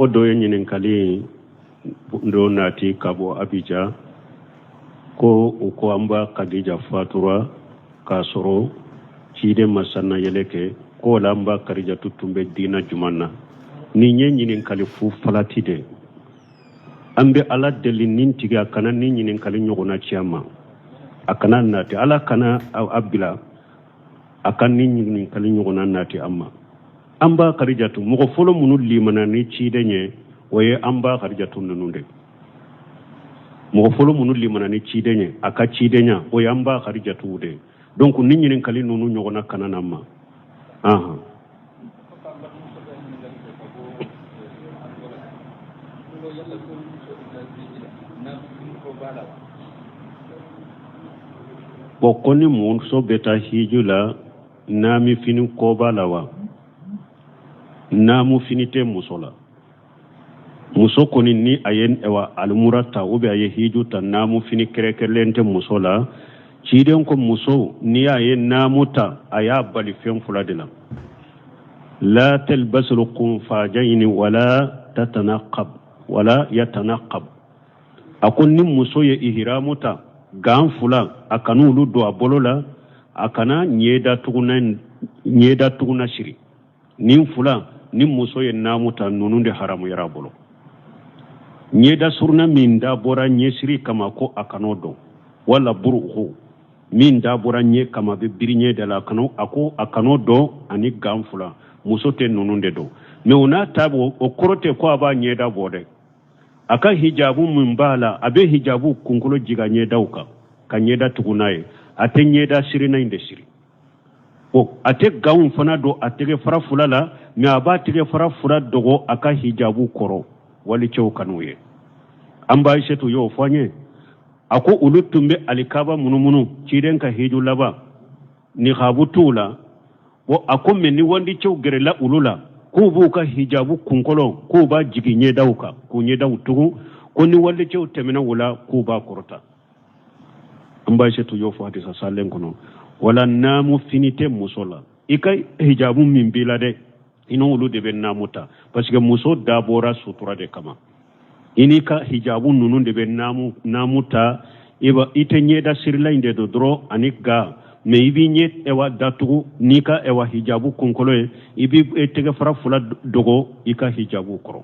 o do ye ɲininkali ndo nati kabo Abidjan ko u ko an ba Kadija fatura k'a sɔrɔ ciden masanna yɛlɛ ko la an ba Karijatu tun bɛ diina juman na nin ye ɲininkali fu falati de an bɛ Ala deli nin tigi a kana nin ɲininkali ɲɔgɔnna ci a ma a kana nati Ala kana a bila a ka nin ɲininkali ɲɔgɔnna nati an ma an ba Karijatu mɔgɔ fɔlɔ minnu limana ni ciden ye o ye an ba Karijatu ninnu de mɔgɔ fɔlɔ minnu limana ni ciden ye a ka cidenya o ye an ba Karijatu de donc ni ɲininkali ninnu ɲɔgɔnna kana na ma bon ko ni muso bɛ taa hiju la naami fini kɔba la wa naamu fini tɛ muso la muso kɔni ni a ye alimura ta ou bien a ye hiju ta naamu fini kɛrɛkɛrɛnlen tɛ muso la ciden ko muso ni a ye naamu ta a y'a bali fɛn fila de la la talbasul kunfajayni wala tatanaqab wala yatanaqab a ko ni muso ye ihramu ta gan fula a kana olu don a bolo la a kana ɲɛda tuguna siri nin fula ni muso ye naamu ta ninnu de haramuyara a bolo ɲɛda suruna min da bɔra ɲɛsiri kama ko a kan'o dɔn wala buruhu min da bɔra ɲɛ kama bɛ biri ɲɛ la a ko a kan'o dɔn ani gan fula muso tɛ ninnu de dɔn mais o n'a ta o kɔrɔ tɛ ko a b'a ɲɛda bɔ dɛ a ka hijabu min b'a la a bɛ hijabu kunkolo jiga ɲɛdaw kan ka ɲɛda tugu n'a ye a tɛ ɲɛda sirina in de siri a tɛ ganw fana don a tɛgɛ fara fula la mais a b'a tɛgɛ fara fula dogo a ka hijabu kɔrɔ wali cɛw kan'u ye an b'a Aisatu y'o fɔ an ye a ko olu tun bɛ alikaba munumunu ciden ka hiju laban niqabu t'u la a ko mais ni wandi cɛw gɛrɛla olu la k'u b'u ka hijabu kunkolo k'u b'a jigi ɲɛdaw kan k'u ɲɛdaw tugu ko ni wali cɛw tɛmɛna o la k'u b'a kɔrɔta an b'a Aisatu y'o fɔ hadisa salen kɔnɔ wala naamu fini tɛ muso la i ka hijabu min b'i la dɛ i n'olu de bɛ naamu ta parce que muso dabɔra sutura de kama i n'i ka hijabu ninnu de bɛ naamu ta i tɛ ɲɛda sirila in de don dɔrɔn ani ga mais i b'i ɲɛ datugu n'i ka hijabu kunkolo ye i b'i tɛgɛ fara fila dogo i ka hijabu kɔrɔ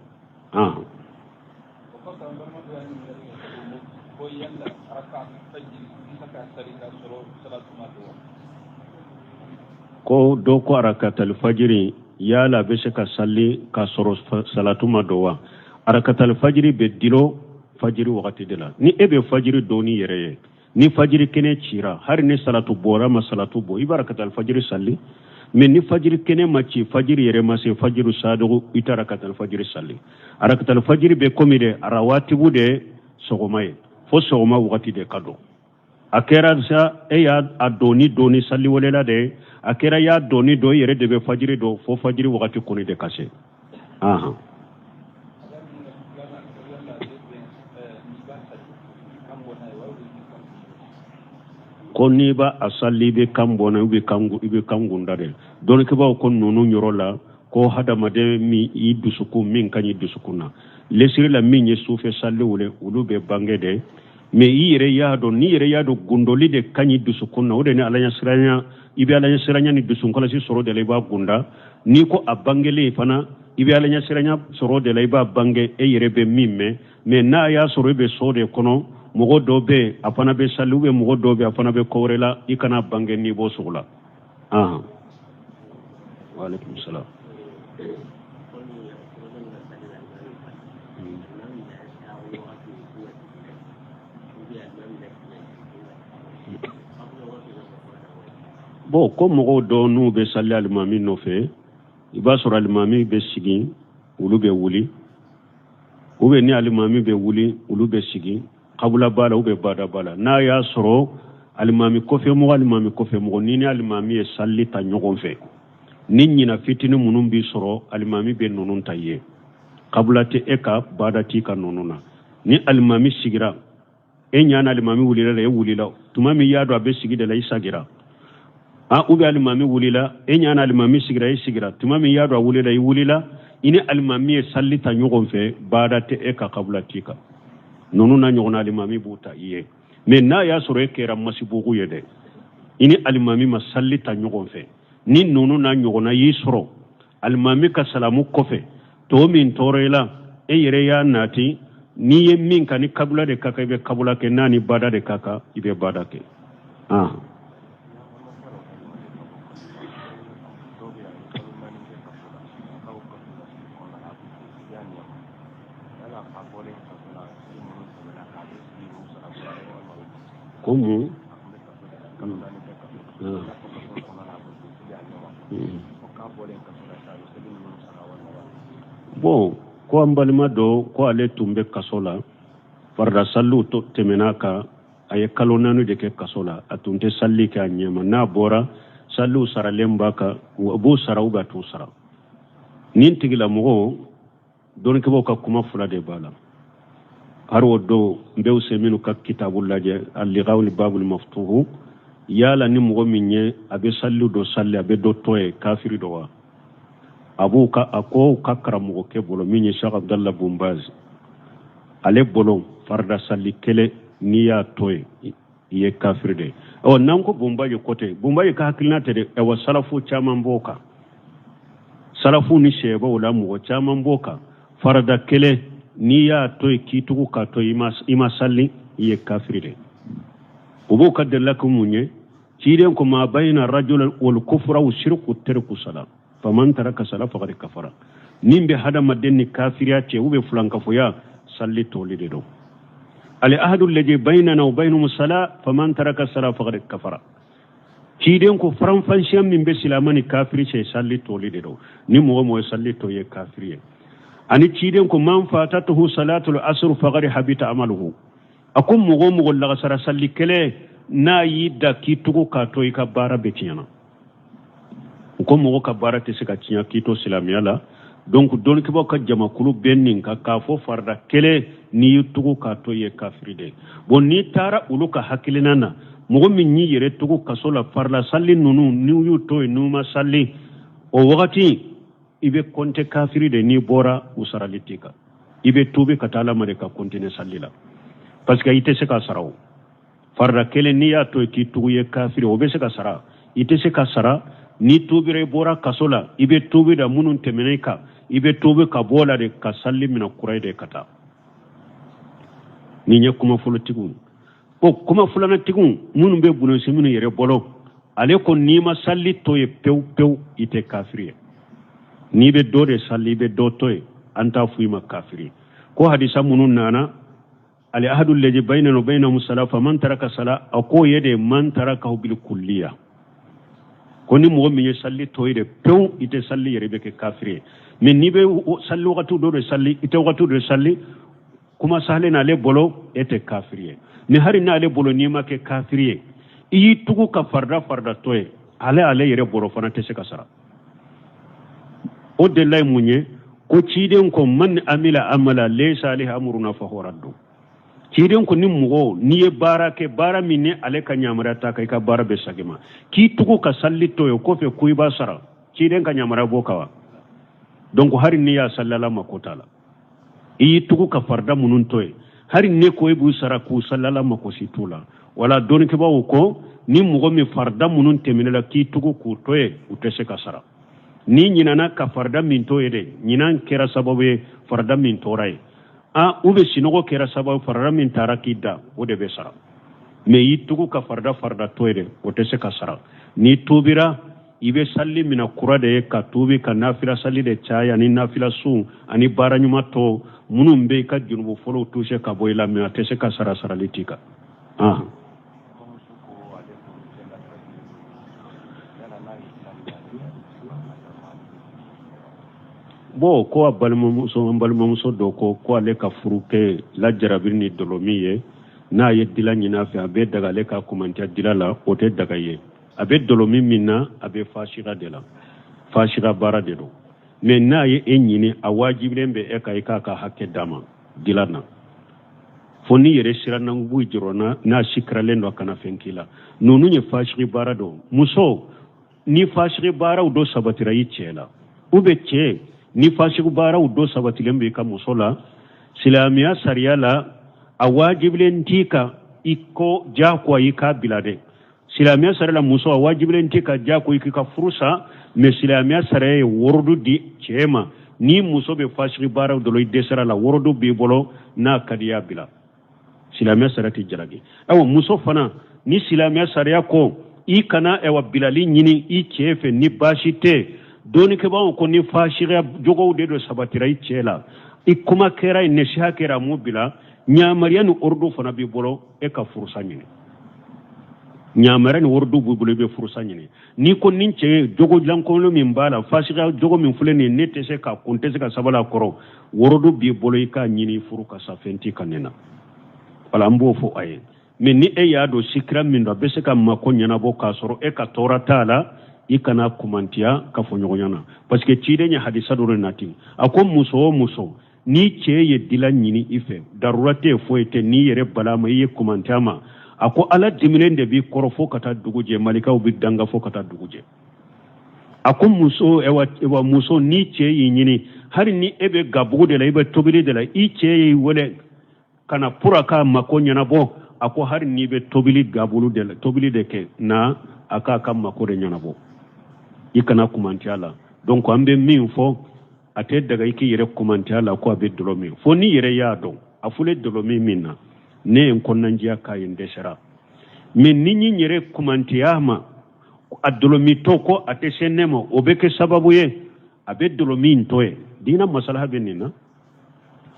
ko dɔ ko arakatal fajiri yala bɛ se ka sali ka sɔrɔ salatu ma dɔ wa arakatal fajiri bɛ dilo fajiri wagati de la ni e bɛ fajiri dɔn ni yɛrɛ ye ni fajiri kɛnɛ cira hari ni salatu bɔra ma salatu bɔ i bɛ arakatal fajiri sali mais ni fajiri kɛnɛ ma ci fajiri yɛrɛ ma se fajiru sadugu i tɛ arakatal fajiri sali arakatal fajiri bɛ komi de arawatibu de sɔgɔma ye fo sɔgɔma wagati de ka dɔn a kɛra sa e y'a dɔni sali wale la de a kɛra y'a dɔni dɔ i yɛrɛ de bɛ fajiri dɔn fo fajiri wagati kɔni de ka se ko n'i b'a sali i bɛ kan bɔnna i bɛ kan gunda de dɔnnikɛbaw ko ninnu yɔrɔ la ko hadamaden min i dusukun min ka ɲi dusukun na lesiri la min ye sufɛ saliw le olu bɛ bange de mais i yɛrɛ y'a dɔn n'i yɛrɛ y'a dɔn gundoli de ka ɲi dusukun na o de ni Ala ɲɛsiranya i bɛ Ala ɲɛsiranya ni dusukɔlɔsi sɔrɔ de la i b'a gunda n'i ko a bangelen fana i bɛ Ala ɲɛsiranya sɔrɔ de la i b'a bange e yɛrɛ bɛ min mɛn mais n'a y'a sɔrɔ i bɛ so de kɔnɔ mɔgɔ dɔ bɛ yen a fana bɛ sali ou mɔgɔ dɔ bɛ yen a fana bɛ ko wɛrɛ la i kana bange n'i b'o sugu la waalaikum salam bon ko mɔgɔw dɔ n'u bɛ sali alimami nɔfɛ i b'a sɔrɔ alimami bɛ sigi olu bɛ wuli ou bien ni alimami bɛ wuli olu bɛ sigi kabula b'a la ou bien bada b'a la n'a y'a sɔrɔ alimami kɔfɛ mɔgɔ ni alimami ye sali ta ɲɔgɔn fɛ ni ɲina fitinin minnu b'i sɔrɔ alimami bɛ ninnu ta ye kabula tɛ e ka bada t'i ka ninnu na ni alimami sigira e ɲana alimami wulila la e wulila tuma min y'a dɔn a bɛ sigi de la i sagira ou bien alimami wulila e ɲana alimami sigira e sigira tuma min y'a dɔn a wulila i wulila ini alimami ye sallita ɲɔgɔn fɛ baada tɛ e ka kabulati kan nunu na ɲɔgɔnna alimami b'u ta i ye mais n'a y'a sɔrɔ e kɛra masibugu ye dɛ ini alimami ma sallita ɲɔgɔn fɛ ni nunu na ɲɔgɔnna y'i sɔrɔ alimami ka salamu kɔfɛ to min tɔɔrɔ i la e yɛrɛ y'a nati n'i ye min kan ni kabula de ka kan i bɛ kabula kɛ n'a ni baada de ka kan i bɛ baada kɛ Como? Bon, ko an balima dɔ ko ale tun bɛ kaso la farida saliw tɛmɛna kan a ye kalo 4 de kɛ kaso la a tun tɛ sali kɛ a ɲɛma n'a bɔra saliw saralen b'a kan u b'o sara u bɛ t'u sara nin tigilamɔgɔ dɔnnikɛbaw ka kuma fila de b'a la hari o don n bɛ Useyiminu ka kitabu lajɛ al-Liqa'ul Babul Maftuhu yala ni mɔgɔ min ye a bɛ saliw dɔ sali a bɛ dɔ tɔ ye kafiri dɔ wa a ko ka karamɔgɔkɛ bolo min ye Sheikh Abdallah Bin Baz ale bolo farida sali kelen n'i y'a to ye i ye kafiri de ye n'an ko Bin Baz ko tɛ Bin Baz ka hakilina tɛ dɛ salafu caman b'o kan salafu ni sɛbɛw la mɔgɔ caman b'o kan farida kelen n'i y'a to ye k'i tugu k'a to i ma sali i ye kafiri de u b'o ka delila ko mun ye ciden ko ma bayna rajul wal kufra wa shirku tarku salat faman taraka salat faqad kafara nin be hadamaden ni kafiriya cɛ u bɛ fulankafoya sali toli de don al ahadu alladhi baynana wa baynahum salat faman taraka salat faqad kafara ciden ko faranfasiya min bɛ silama ni kafiri cɛ sali toli de don ni mɔgɔ sali to ye kafiri ye ani ciden ko man fatatuhu salatul asr faqad habita amaluhu ako mɔgɔ lagasara sali kɛlɛ n'a y'i da k'i tugu k'a to i ka baara bɛ tiɲɛna ko mɔgɔ ka baara tɛ se ka tiɲɛ k'i to silamɛya la donc dɔnnikɛbaw ka jamakulu bɛ nin kan k'a fɔ farida kɛlɛ n'i y'i tugu k'a to i ye kafiri de bon n'i taara olu ka hakilina na mɔgɔ min y'i yɛrɛ tugu kaso la farila sali ninnu n'u y'u to yen n'u ma sali o wagati i bɛ kɔnte kafiri de n'i bɔra u sarali t'i kan i bɛ tuubi ka taa Ala ma de ka continuer sali la parce que i tɛ se ka sara o farida kelen n'i y'a to k'i tugu ye kafiri o bɛ se ka sara i tɛ se ka sara n'i tuubira i bɔra kaso la i bɛ tuubi da minnu tɛmɛna i kan i bɛ tuubi ka bɔ la de ka sali minɛ kura ye de ka taa nin ye kuma fɔlɔtigiw o kuma filanantigiw minnu bɛ bulonsi minnu yɛrɛ bolo ale ko n'i ma sali to ye pewu pewu i tɛ kafiri ye n'i bɛ dɔ de sali i bɛ dɔ to ye an t'a fɔ i ma kafiri ko hadisa minnu nana al-ahadu alladhi baynana wa baynahum salat faman taraka salat ako ye de man taraka bil kulliya ko ni mɔgɔ min ye sali to ye de pewu i tɛ sali yɛrɛ bɛ kɛ kafiri ye mais n'i bɛ sali wagati dɔ de sali i tɛ wagati dɔ de sali kuma sahalen n'ale bolo e tɛ kafiri ye mais hari n'ale bolo n'i ma kɛ kafiri ye i y'i tugu ka farida to ye ale yɛrɛ bolo fana tɛ se ka sara o de la ye mun ye ko ciden ko man amila amala laysa alayhi amruna fa huwa raddu ciden ko ni mɔgɔ n'i ye baara kɛ baara min ni ale ka yamaruya ta kan i ka baara bɛ segin ma k'i tugu ka sali to ye kɔfɛ ko i b'a sara ciden ka yamaruya b'o kan wa donc hari n'i y'a sali Ala ma ko t'a la i y'i tugu ka farida minnu to ye hari ne ko i b'u sara k'u sali Ala ma ko si t'u la wala dɔnnikɛbaw ko ni mɔgɔ min farida minnu tɛmɛna la k'i tugu k'u to ye u tɛ se ka sara ni ɲinana ka farida min to ye dɛ ɲinan kɛra sababu ye farida min tora ye u bɛ sinɔgɔ kɛra sababu farida min taara k'i da o de bɛ sara mais y'i tugu ka farida to ye dɛ o tɛ se ka sara n'i tuubira i bɛ sali minɛ kura de ye ka tuubi ka nafila sali de caya ani nafila sun ani baara ɲuman tɔ minnu bɛ i ka junubu fɔlɔw touché ka bɔ i la mais a tɛ se ka sarali t'i kan bon ko an balimamuso dɔ ko ale ka furu kɛ lajarabiri ni dɔlɔmi ye n'a ye dila ɲin'a fɛ a bɛ daga ale ka kumantiya dila la o tɛ daga ye a bɛ dɔlɔmi min na a bɛ fasira de la fasira baara de don mais n'a ye e ɲini a wajibilen bɛ e kan i k'a ka hakɛ d'a ma dila na fo ni yɛrɛ siranangu jɔrɔna n'a sikaralen dɔ kana fɛn k'i la ninnu ye fasiri baara don muso ni fasiri baaraw dɔ sabatira i cɛ la ou bien cɛ ni fasiku bara do sabatilen be ka musola silamiya sariya la a wajibilen tika iko jako yika bilade silamiya sariya la muso a wajibilen tika jako yika furusa me silamiya sariya wordu di chema ni muso be fasiku bara do lo desara la wordu be bolo na kadiya bila silamiya sariya ti jaragi awo muso fana ni silamiya sariya ko i kana ewa bilali nyini i chefe ni bashite doni ke ba ko ni fasiku jogo de do sabatira i chela i kuma kera ne sha kera mu bila nyamariya ni ordu fana bi bolo e ka fursa nyini nyamariya ni ordu bu bolo be fursa nyini ni ko nin che jogo lanko no min bala fasiga jogo min fuleni ne te se ka kunte se ka sabala koro ordu bi bolo ka nyini furu ka safenti kanena wala mbo fo aye min ni e ya do sikra min do be se ka mako nyana bo ka soro e ka tora tala ikana kumantiya ka fo nyogonyana parce que chide nya hadisa do renati akom muso ni ce ye dila nyini ife darurate foyete ni yere balama ye kumantama ako ala diminen de bi korofo kata duguje malika bi danga fo kata duguje ako muso ewa muso ni ce yi nyini hari ni ebe gabugo de la ebe tobili de la i ce yi wole kana pura ka makonya na bo ako hari ni be tobili gabulu de la tobili de ke na aka ka makore nyana bo ikana kumantiala donc ambe min fo ate daga iki yere kumante ala ko abe dolomi fo ni yere ya don afule dolomi minna ne en konnanjiya kayin desara min ni nyi yere kumante ama adolomi to ko ate senemo obeke sababu ye abe dolomi ntoye dina masalaha benina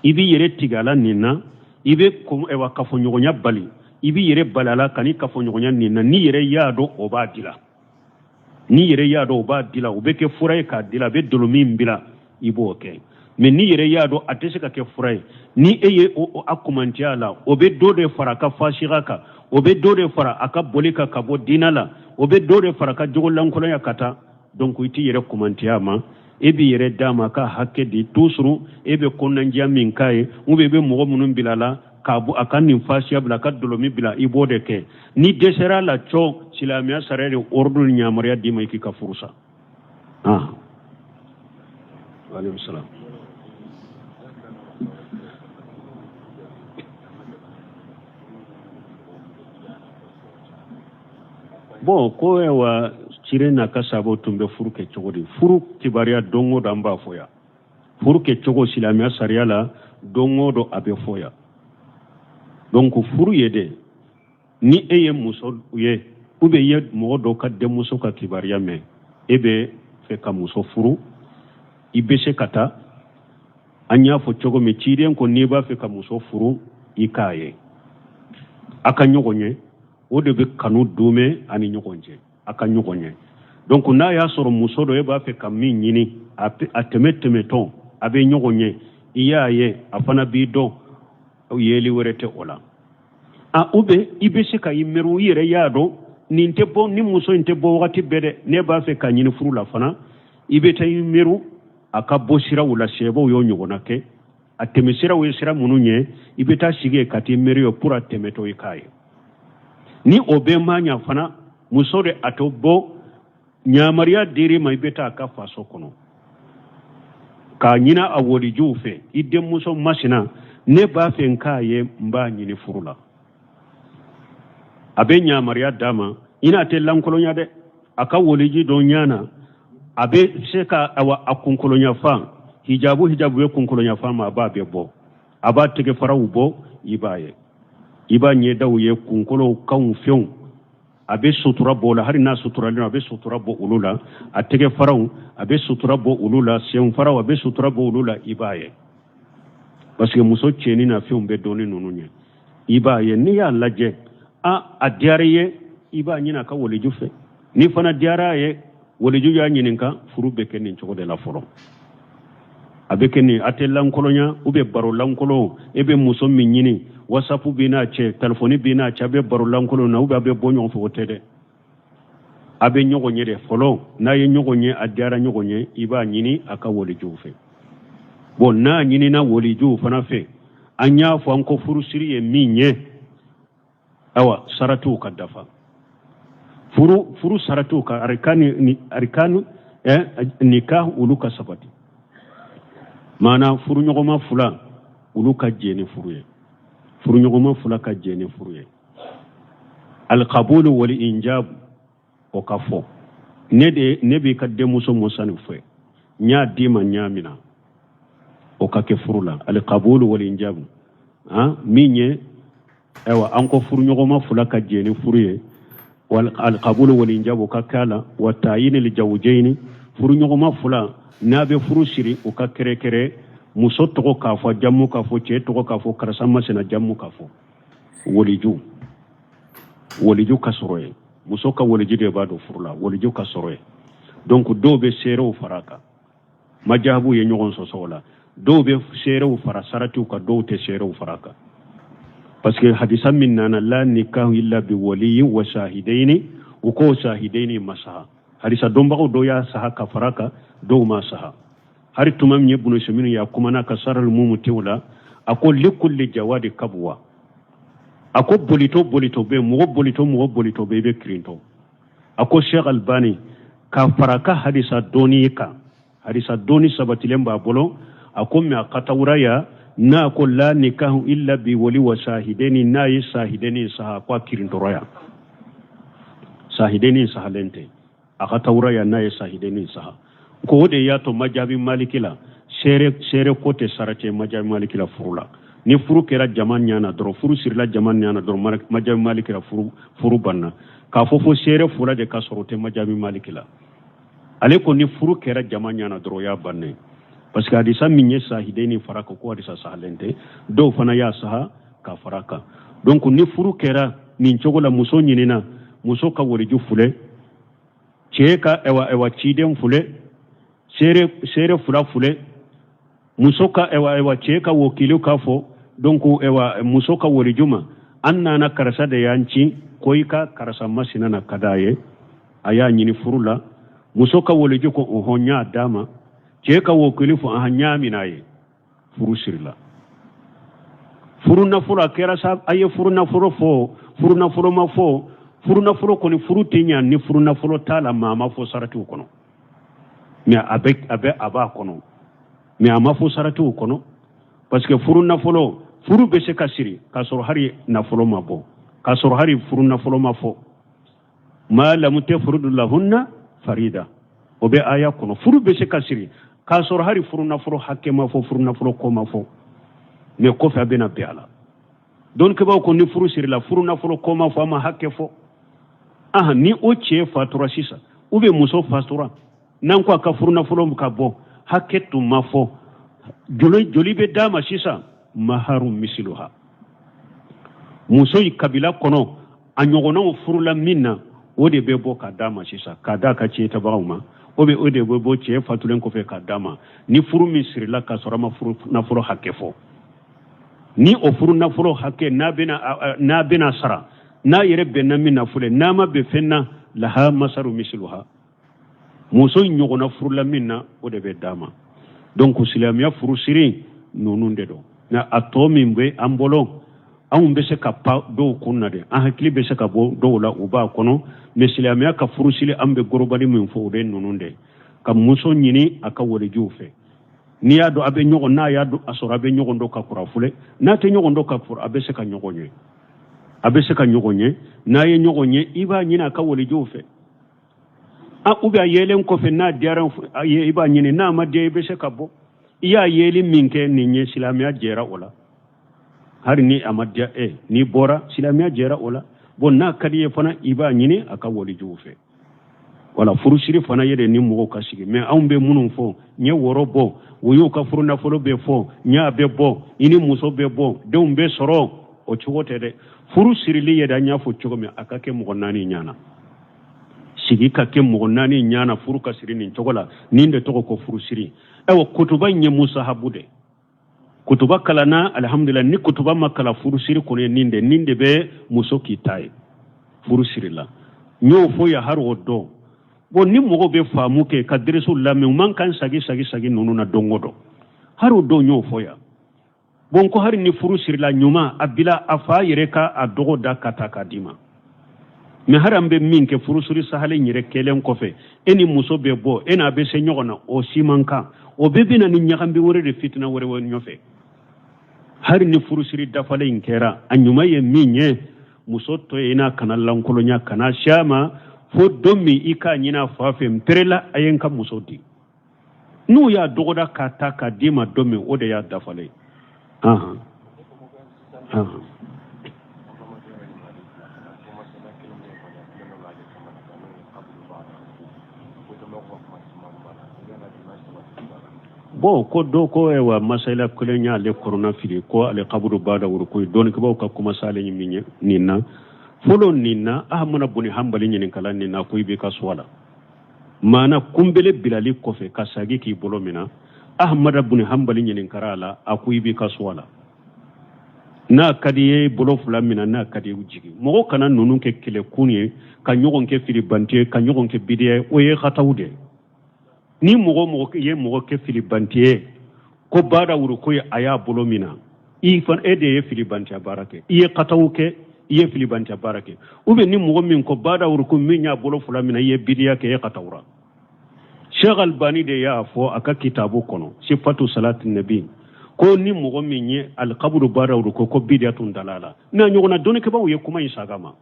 ibi yere tigala nina ibe ko ewa kafo nyogonya bali ibi yere balala kani kafo nyogonya nina ni yere ya do obadila ni yere ya do obadila obeke furaye ka dila be dolomi mbila ibo ke men ni yere yado atese ka ke furai ni eye o akumanti ala obe dode fara ka fashira ka obe dode fara aka bolika ka bo dinala obe dode fara ka jogolan kola ya kata donc iti yere kumanti ama ebi yere dama ka hakke di tusuru ebe konnanjiya min kai ube be mogo munun bilala ka bu akan nin fashiya bila ka dolomi bila ibo de ke ni desera la cho silamiya sarere ordul nyamariya dima iki ka furusa Alaikum salam. Bon, ko ewa cire na kasabo tumbe furu ke chogodi. Furu kibaria dongo damba foya. Furu ke chogo silamiya sariala dongo do abe foya. Donc furu yede ni eye muso ye ube ye mo do ka de muso ka kibaria me ebe fe ka muso furu ibese kata anya fo chogo me chirien ko ni ba fe ka muso furu ikaye aka nyogonye o de be kanu dume ani nyogonje aka nyogonye donc na ya soro muso do e ba fe kam min nyini atemeteme ton abe nyogonye iyaye afana bi do yeli werete ola ube ibese ka yimeru yere yado ninte bo ni muso inte bo wakati bede ne ba fe ka nyini furu la fana ibeta yimeru aka bosira wala sebo yo nyogona ke atemesira we sira mununye ibeta sige kati merio pura temeto ikaye ni obe manya fana musore atobo nyamariya diri ma ibeta aka faso kono ka nyina awodi jufe ide muso masina ne ba fe nkaye mba nyini furula abe nyamariya dama ina te lankolonya de aka woliji do nyana abe seka awa akunkolonya fa hijabu ye kunkolonya fa ma ba be bo aba tege farawu bo iba nye dawu ye kunkolo kan fion abe sutura bo la hari na sutura le abe sutura bo ulula atege farawu abe sutura bo ulula sen farawu abe sutura bo ulula ibaye parce que muso cheni na fion be doni nununye ibaye ni ya laje a diariye iba nyina ka wole jufe ni fana diara ye wole ju ya nyininka furu be kenin chogo de la foro abeke ni atelan kolonya ube baro lankolo ebe muso min nyini whatsapp bina che telefoni bina che be baro lankolo na ube abe bonyo fo tede abe nyogo nyede folo na ye nyogo nye adiara nyogo nye iba nyini aka wole jufe bon na nyini na wole ju fana fe anya fo anko furu siri ye minye awa saratu kadafa furu saratu ka arkanu nikah uluka sabati mana furu ɲɔgɔnma fula ulu ka jeni furu ye furu ɲɔgɔnma fula ka jeni furu ye alqabulu wal injab o ka fɔ ne b'i ka denmuso musani fɛ nya di ma nya mina o ka kɛ furu la alqabulu wal injab min ye ewa an ko furu ɲɔgɔnma fula ka jeni furu ye wal alqabulu wal injab o ka kala wa tayin li zawjayn furu ɲɔgɔnma fula n'a bɛ furu siri o ka kɛrɛkɛrɛ muso tɔgɔ k'a fɔ jamu k'a fɔ cɛ tɔgɔ k'a fɔ karisa masina jamu k'a fɔ waliju ka sɔrɔ ye muso ka waliju de b'a dɔn furu la waliju ka sɔrɔ ye donc dɔw bɛ seerew fara kan majahabu ye ɲɔgɔn sɔsɔ o la dɔw bɛ seerew fara saratiw kan dɔw tɛ seerew fara kan parce que hadisa min nana la nikahu illa bi waliyin wa shahidaini u ko shahidaini masaha hadisa dɔnbagaw dɔw y'a saha ka fara kan dɔw ma saha hari tuma min ye bunu seminu ya kumana ka saral mumu tewla ako likulli jawadi kabwa ako bolito be mɔgɔ bolito be be kirinto ako Sheikh Albani ka faraka hadisa doni ka hadisa doni sabatilen ba bolo ako me akatawra ya na ko la nikahu illa bi wali wa shahideni na yi shahideni saha kwa kirinto roya shahideni sahalente akatawra ya na yi shahideni saha ko de ya to majabi malikila sere kote sarate majabi malikila furula ni furu kera jaman nyana doro furu sirla jaman nyana doro majabi malikila furu banna ka fofo sere fura de ka sorote majabi malikila ale ko ni furu kera jaman nyana doro ya banne parce que hadisa minye sahideni faraka ko hadisa sahalente do fana ya saha ka faraka donc ni furu kera nin chogola muso nyinina muso ka woliju fule cheka ewa chiden fule sere fula fule muso ka ewa cheka wokilu ka fo donc ewa muso ka wolijuma annana karasa de yanci koika karasa masina na kadaye aya nyini furula muso ka woliju ko honya dama cheka wokilu fo ahanya minaye furu sirla furu na furu akera sa aye furu na furu fo furu na furu ma fo furu na furu ko ni furu tinya ni furu na furu tala mama fo sarati kono mais abe aba kono mais ama fo sarati kono parce que furu na furu be se kasiri ka soro hari na furu ma bo ka soro hari furu na furu ma fo ma lam tafrudu lahunna farida o be aya kono furu be se kasiri ka soro hari furu na furu hakke ma fo furu na furu ko ma fo mais ko fa bena be ala donc ba ko ni furu siri la furu na furu ko ma fo ma hakke fo ni o che fatura sisa ube muso fatura nan ko ka furu na furu ka bo hakke tu ma fo joli be dama sisa maharum misluha muso kabila kono anyogona furu la minna o de be bo ka dama sisa ka da ka che tabawma o de be bo che fatulen ko fe ka dama ni furu misri la ka sorama furu na furu hakke fo ni o furu na furu hakke na bena sara na yere benna minna fule na ma be fenna laha masaru misluha muso nyogona furu la minna o de be dama donc silamiya furu siri nonunde do na atomi mbe ambolo an be se ka pa do kunna de an hakili be se ka bo do la uba kono me silamiya ka furu sili ambe gorobali min fo de nonunde ka muso nyini aka wole jufe ni ya do abe nyogo na ya do asora abe nyogo ndo ka kura fule na te nyogo ndo ka fur abe se ka nyogonye na ye nyogonye iba nyina ka wole jufe uba yelen ko fe na diaran iba nyini na ma de be se ka bo iya yeli minke ninye silamiya jera ola hari ni amadia ni bora silamiya jera ola bon na kadiye fana iba nyini aka woli jufe wala furushiri fana yede ni mugo kasigi mais be munun fo nye woro bo wuyo ka furu na folo be fo nya be bo ini muso be bo de be soro o chugote de furushiri li yeda nya fo chugo me aka ke mugo nani nyana sigi ka ke mugo nani nyana furu kasiri ni chogola ninde toko ko furushiri ewa kutuba nye musa habude kutuba kalana alhamdulillah ni kutuba makala furusiri kone ninde be muso kitai furusiri la nyo fo ya haro do bon ni mogo be famu ke kadresu la me man kan sagi nonu na dongodo haro do nyo fo ya bon ko hari ni furusiri la nyuma abila afa yireka adogo da kataka dima me harambe minke furusiri sahale nyire kelen kofe eni muso be bo ena be se nyogona o simanka o bebina ni nyakambi wore de fitna wore won nyofe har ni furusiri dafale inkera anyuma ye minye musoto ina kanallan kolonya kana shama fo domi ika nyina fafe mperela ayenka musodi nu ya dogoda kata ka dima domi ode ya dafale aha bo ko do ko e wa masala kulenya le corona fili ko ale qabru bada wuro ko don ko ka kuma sale nyiminya ninna folo ninna ahmana buni hambali nyin kala ninna ko ibe ka swala mana kumbele bilali ko fe kasagi ki bolomina ahmada buni hambali nyin karala aku ibe ka swala na kadiye bolo fulamina na kadiye ujigi mo kana nunun ke kele kunye ka nyogon ke fili bantie ka nyogon ke bidiye o ye khatawde ni mogo ye mogo ke filibantiye ko bada wuro ko aya bolomina i fan ede ye filibantiya barake iye katawuke iye filibantiya barake ube ni mogo min ko bada wuro ko min ya bolo fulamina iye bidiya ke ye katawura Sheikh Albani de ya fo aka kitabu kono sifatu salati nabi ko ni mogo min ye alqabru bada wuro ko bidiyatun dalala na nyogona doni ke bawo ye kuma isagama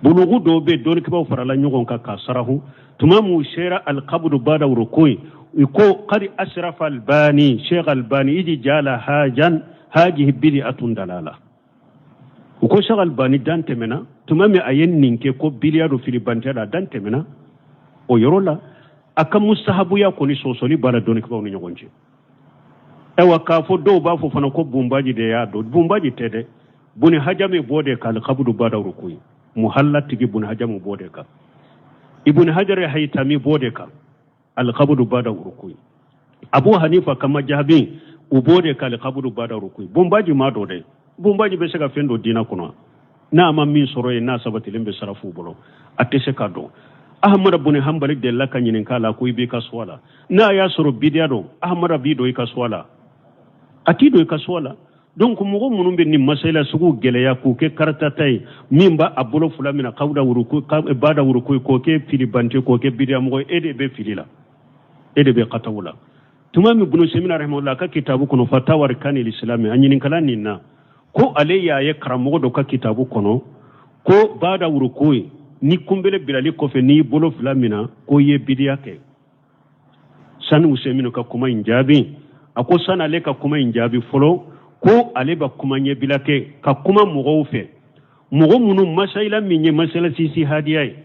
bulugu do be doni ke bawo farala nyogon ka kasarahu tumamu shera alqabru bada rukui iko qad asrafa albani Sheikh Albani iji jala hajan haji bid'atun dalala uko Sheikh Albani dante mena tumami ayen ninke ko biliyaru fili bantala dante mena o yorola aka mustahabu ya koni sosoni bara doni ko woni nyogonje ewa ka fo do ba fo fana ko bumbaji de ya do bumbaji tede buni hajame bode ka alqabru bada rukui muhallatigi buni hajamu bode ka ibn hajar haytami bodeka alqabru bada rukui abu hanifa kama jahabin ubode ka alqabru bada rukui bombaji ma do de bombaji be sega fendo dina kuno na ma min soro e na sabati lembe sarafu bolo atese ka do ahmad ibn hanbali de laka nyinin kala ko ibe ka swala na ya soro bidia do ahmad bi do ka swala atido ka swala donc mogo munun be ni masala sugu geleya ku ke karta tay mimba abolo fulamina qawda wuruku bada wuruku ko ke filibante ko ke bidia mo ede be filila ede be qatawula tumami ibn semina rahimahullah ka kitabu kono fatawa kanil islami anyinin kala ninna ko alayya ya karamo do ka kitabu kono ko bada wuruku ni kumbele bilali ko fe ni bolo fulamina ko ye bidia ke sanu semino ka kuma injabi ako sana le ka kuma injabi folo ko ale ba kuma nye bilake ka kuma mogo fe mogo munu masaila minye masala sisi hadiyai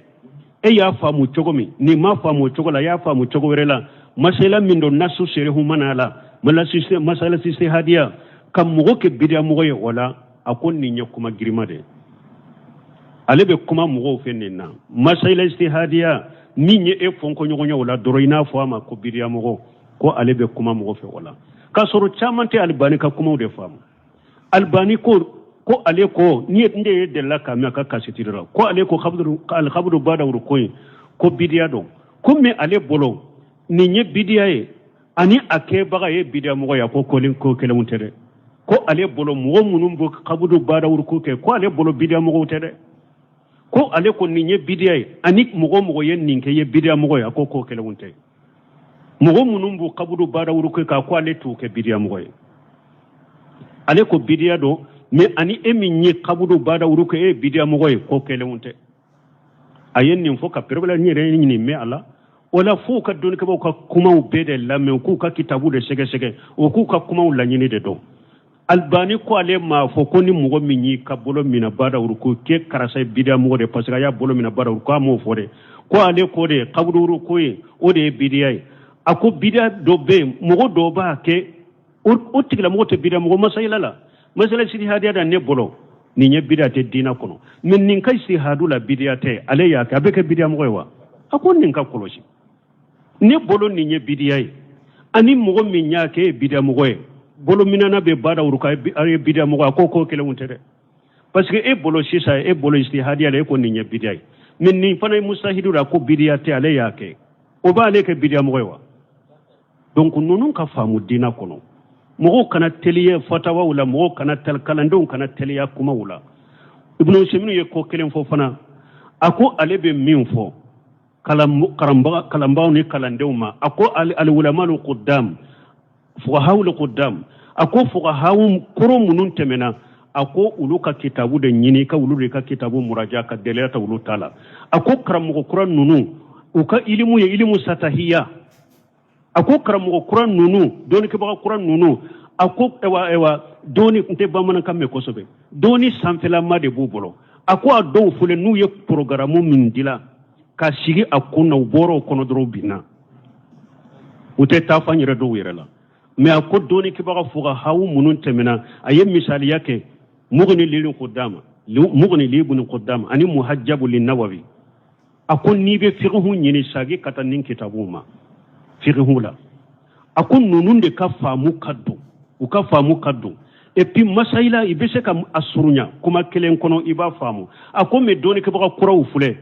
e ya famu chogomi ni ma famu chogola ya famu chogorela masaila mindo nasu sere humanala mala sisi masala sisi hadiya kam mogo ke bidia mogo ye wala akon ni nya kuma girima de ale be kuma mogo fe nenna masaila sisi hadiya minye e fonko nyogo wala doro ina fama ko bidia mogo ko ale be kuma mogo fe wala ka soro chamante albani ka kuma de famu albani ko ale ko ni nde de la ka me ka kasitira ko ale ko khabdu bada wuro ko bidia do ko me ale bolo ni nye bidia e ani ake baga ye bidia mo ya ko kolin ko kele muntere ko ale bolo mo munum bo khabdu bada wuro ko ale bolo bidia mo tere ko ale ko ni nye bidia e ani mo ye ninke ye bidia mo ya ko kele muntere mogo munumbu kabudu bada wuruke ka ko ale tuke bidia mogoy ale ko bidia do me ani emi nyi kabudu bada wuruke e bidia mogoy ko kele wonte ayen nim fo ka perbela ni re ni me ala wala fo ka don ka ko kuma u bede la me ku ka kitabu de sege o ku ka kuma u la nyini de do albani ko ale ma fo ko ni mogo mi nyi ka bolo mina bada wuruko ke karasa bidia mogo de parce que ya bolo mina bada wuruko mo fo de ko ale ko de kabudu wuruko e o de bidia ako bidia do be mogo do ba ke o tigla mogo te bidia mogo masayla la masala sidi hadiya da ne bolo ni nye bidia te dina kono men nin kai si hadu la bidia te ale ya ka be ke bidia mogo wa ako nin ka koloshi ne bolo ni nye bidia yi ani mogo min nya ke bidia mogo e bolo minana be bada uruka e bidia mogo ko kele untere parce que e bolo sisa e bolo isti hadiya le ko ni nye bidia yi men nin fana mustahidu ra ko bidia te ale ya ke o ba ale ke bidia mogo wa donc nunun ka famu dina kono mogo kana teliye fatawa wala mogo kana talkalandon kana teliya kuma wala ibnu seminu ye ko kelen fo fana ako ale be min fo kalambaw ni kalandew ma ako al ulama al quddam fuqaha al quddam ako fuqaha koro munun temena ako ulu ka kitabu de nyini ka ulu de ka kitabu muraja ka deleta ulu tala ako karamugo kuran nunu uka ilimu ya ilimu satahiya ako karamugo kuran nunu doni ke baka kuran nunu ako ewa doni nte bamana kamme kosobe doni sanfela ma de bubolo ako a dow fule nu ye programu min dila ka sigi akuna uboro kono dro bina ute ta fanyira do wirela me ako doni ke baka fuga hawu munun temena ayem misali yake mughni lil qudama mughni li ibn qudama ani muhajjab lin nawawi akon ni be fiqhu nyini sagi kata nin kitabuma fiqhu la akon nunun de ka famu kaddu uka famu kaddu et puis masaila ibese kam asurunya kuma kelen kono iba famu ako me doni ke baka kura ufule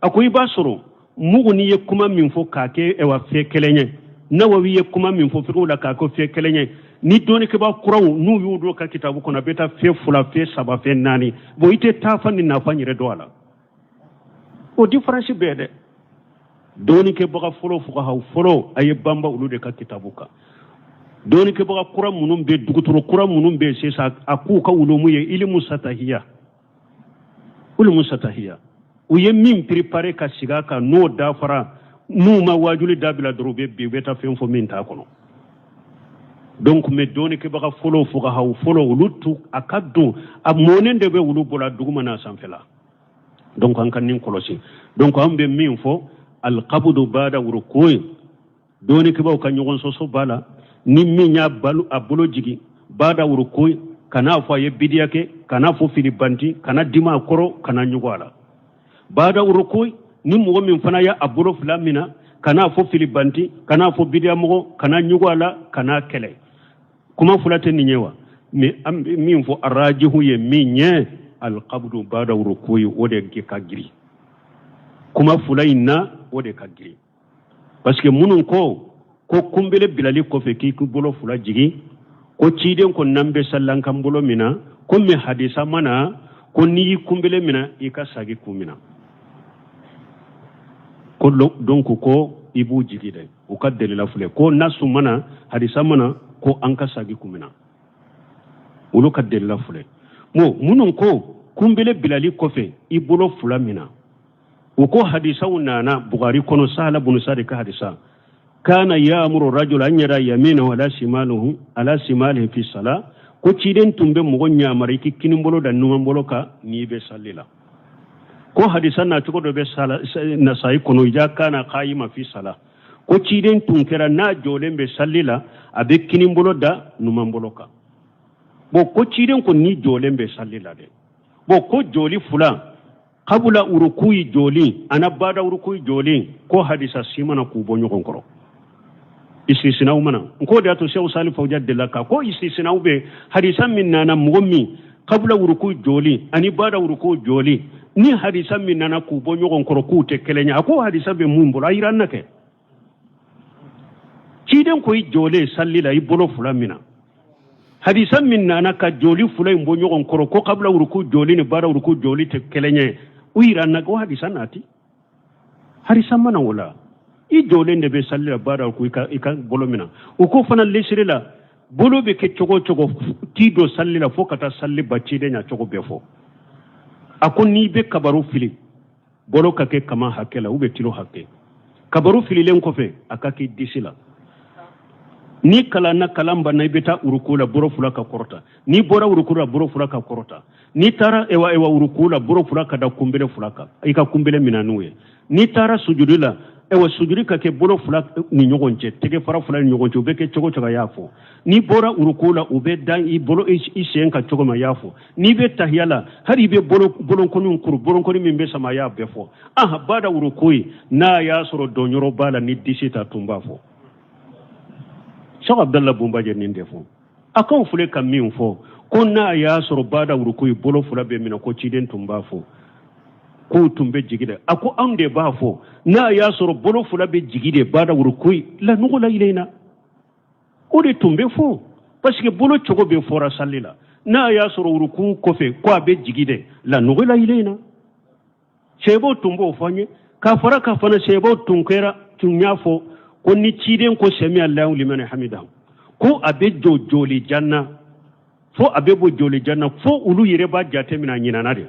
ako iba soro mughni ye kuma min fo kake e wa fe kelenye nawawi ye kuma min fo fiqhu la ka ko fe kelenye ni doni ke ba kuraw nu yudo ka kitabu kono beta fe fula fe saba fe nani bo ite ta fani na fanyire do ala o difference bede doni ke ba folo fuka haw folo ay bamba ulude ka kitabu ka doni ke ba kura munum be duguturo kura munum be sesa aku ka ulumu ye ilmu satahiya u ye min préparer ka siga ka no dafara nu ma wajuli dabila drobe be beta fe fo min ta kono donc me doni ke baka folo fuka haw folo lutu akaddu amonen de be wulu bola duguma na sanfela donc an kan nin kolosi donc ambe min fo al qabdu bada wurukoy doni ke baw kan nyogon soso bala ni minya balu abulo jigi bada wurukoy kana fo ye bidiyake kana fo filibanti kana dima koro kana nyugwala bada wurukoy ni mo min fana ya abulo flamina kana fo filibanti kana fo bidiyamo kana nyugwala kana kele kuma fulate ni nyewa min fo arajihu ye minye alqabdu bada rukuyi wode ke kagiri kuma fulaina wode kagiri parce que munun ko kumbele bilali ko fe ki bolo fula jigi ko ciden ko nambe sallan kan bolo mina ko me hadisa mana ko ni kumbele mina ika sagi kumina ko donc ko ibu jigi de o ka delila fule ko nasu mana hadisa mana ko an ka sagi kumina ulu ka delila fule munun ko kumbele bilali kofe i bolo fula mina o ko hadisa nana bukhari kono sala bunu sadi ka hadisa kana ya'muru rajul an yara yaminahu ala shimalihi fi sala ko ciden tumbe mo nya mari ki kinin bolo da numan bolo ka ni be sallila ko hadisa na to do be sala na sai kono ja kana qaima fi sala ko ciden tunkera na jolen be sallila abe kinin bolo da numan bolo ka bo ko ciden ko ni jolen be sallila de bo ko joli fula qabla urukuyi joli ana bada urukuyi joli ko hadisa simana ku bo nyogon koro istisna umana ko da to sheikh salih fawjad de laka ko istisna ube hadisa min nana mugommi qabla urukuyi joli ani bada urukuyi joli ni hadisa min nana ku bo nyogon koro ku te kelenya ko hadisa be mumbo ayran nake ciden ko i jole sallila i bolo fula mina hadisa min nana ka joli fula imbo nyogon koro ko qabla uruku joli ni bara uruku joli te kelenye uira na ko hadisa nati hadisa mana wala i jole ne be sallila bara ko ika bolo mina o ko fana lesirila bolo be ke chogo tido sallila fo kata salli bacci de nya chogo be fo akon ni be kabaru fili bolo ka ke kama hakela ube tilo hakke kabaru fili len ko fe akake disila ni kala na kalamba na ibeta urukula boro fula ka korota ni bora urukula boro fula ka korota ni tara ewa urukula boro fula ka da kumbele fula ka ika kumbele minanuye ni tara sujudila ewa sujudi ka ke boro fula ni nyogonche tege fara fula ni nyogonche ubeke chogo choga yafo ni bora urukula ube dan i bolo ishenka chogo ma yafo ni be tahiyala hari be bolo konu kuru bolo konu mimbe sama ya befo bada urukui na ya soro donyoro bala ni disita tumbafo Cheikh Abdallah Bumbaje ninde fo akon fule kam min fo ko na ya soro bada urukuyi bolo fula be mina ko ciden tumba fo ko tumbe jigide ako amde ba fo na ya soro bolo fula be jigide bada urukuyi la nugula ilaina o de tumbe fo parce que bolo chogo be fora sallila na ya soro uruku kofe ko abe jigide la nugula ilaina chebo tumbo fanye kafara kafana sebo tunkera tunyafo ko ni ciden ko sami Allahu liman hamidahu ko abe joli janna fo abe bo joli janna fo ulu yire ba jate mina nyinana de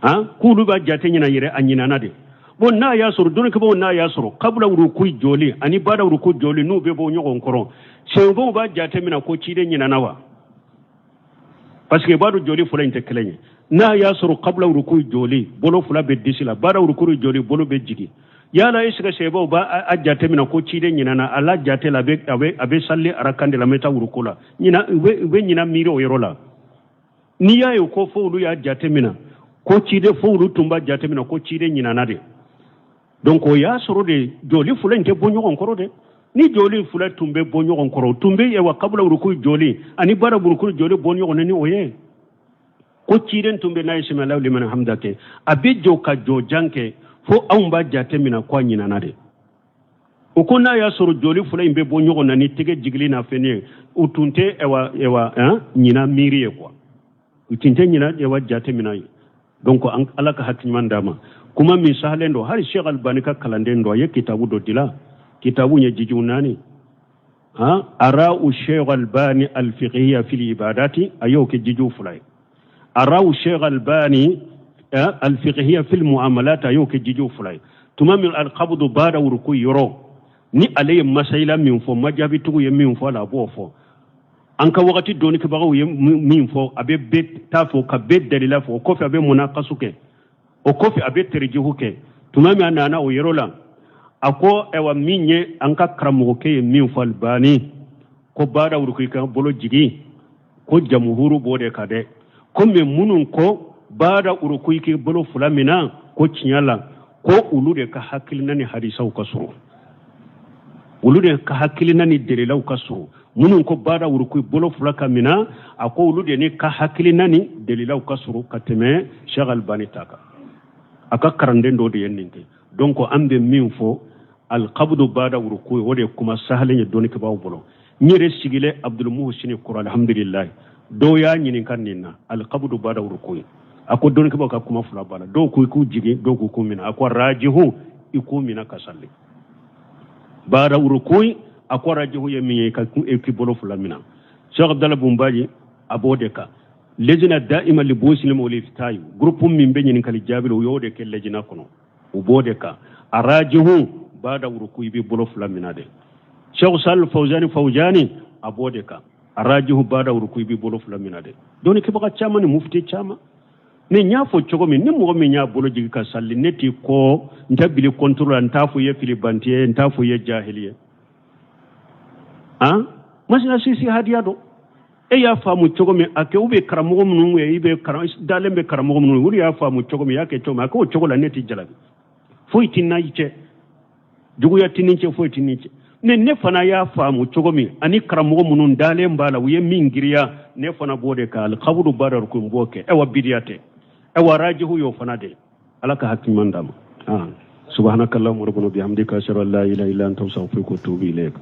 ha ko ulu ba jate nyina yire anyinana de bon na ya suru don ko bon na ya suru qabla ruku'i joli ani bada ruku'i joli no be bo nyogon koron sebo ba jate mina ko ciden nyinana wa parce que badu joli fula inte kelenye na ya suru qabla ruku'i joli bolo fula be disila bada ruku'i joli bolo be jigi yala isga sebo ba a jate mina ko ciden nyinana ala jate la be abe salli arakande la meta urukula nyina we nyina miro yorola ni ya yo ko fo ya jate mina ko cide fo tumba jate mina ko ciden nyinana de donc o ya soro de joli fula inte bonyo konkoro de ni joli fula tumbe bonyo konkoro tumbe e wa qabla ruku'i joli ani bara ruku'i joli bonyo konani oye ko ciden tumbe na isma law liman hamdake abe joka jo janke fo an ba jate mina kwa nyinana de o ko na ya soro joli fula imbe bo nyogo na ni tege jigli na fene utunte ewa nyina miri kwa utinte nyina ewa jate mina donc an alaka hakiman dama kuma mi sahlendo har Sheikh Albani ka kalandendo ya kitabu do dila kitabu nya jijunani ara u Sheikh Albani al-fiqhiyya fil ibadati ayo ke jiju fulay ara u Sheikh Albani الفقهية في المعاملات أيوك جيجو فلاي تمام القبض بعد وركو يرو ni ale masayla min fo majabi tugu ye min fo la bo fo anka wakati doni ke bago ye min fo abe bet tafo ka bet dalila fo ko fi abe munaqasuke o ko fi abe terjihuke tumami anana o yerola ako ewa minye anka kramugo ke min fo albani ko bada wurku ka bolo jigi ko jamhuru bode kade ko me munun ko bada urukuy ke bolo fulamina ko cinyala ko ulude ka hakilina ni hadisa ukasuru ulude ka hakilina ni delila ukasuru munun ko bada urukuy bolo fulaka mina ako ulude ni ka hakilina ni delila ukasuru kateme Sheikh Albani taka aka karande ndo de yenninke donc ambe min fo al qabdu bada urukuy wode kuma sahalenya doni ke bawo bolo nyere sigile Abdul Muhsin Qur'an alhamdulillah do ya nyinin kannina al qabdu bada urukuy ako don ke baka kuma fula bala do ku jigi do ku mina ako rajihu iku mina kasalli bara urukui ako rajihu yemi ka ku bolo fula mina Sheikh Abdallah Bumbaji abodeka lejina daima li muslim oliftayu groupe min be nyin kali jabilu yode ke lejina kono ubodeka arajihu bada urukui bi bolo fula mina de Sheikh Sal Fawjani abodeka arajihu bada urukui bi bolo fula mina de don ke baka chama ni mufti chama ne nya fo chogo mi ni mo mi nya bolo jigi ka salli neti ko ntabili control ntafu ye filibantiye ntafu ye jahiliye masina sisi hadiya do e ya famu chogo mi ake ube karamogo munu e ibe dalembe karamogo munu uri ya famu chogo mi yake choma ko chogo la neti jalabi fo itinna yiche jugu ya tininche fo itinniche ne fana ya famu chogo mi ani karamogo munu dalemba la uye mingiriya ne fana bode ka al qabru badar ko mboke e wa bidiyate ewa rajihu yo fanade alaka hakiman dama subhanakallahumma rabbana bihamdika ashhadu an la ilaha illa anta astaghfiruka wa atubu ilayk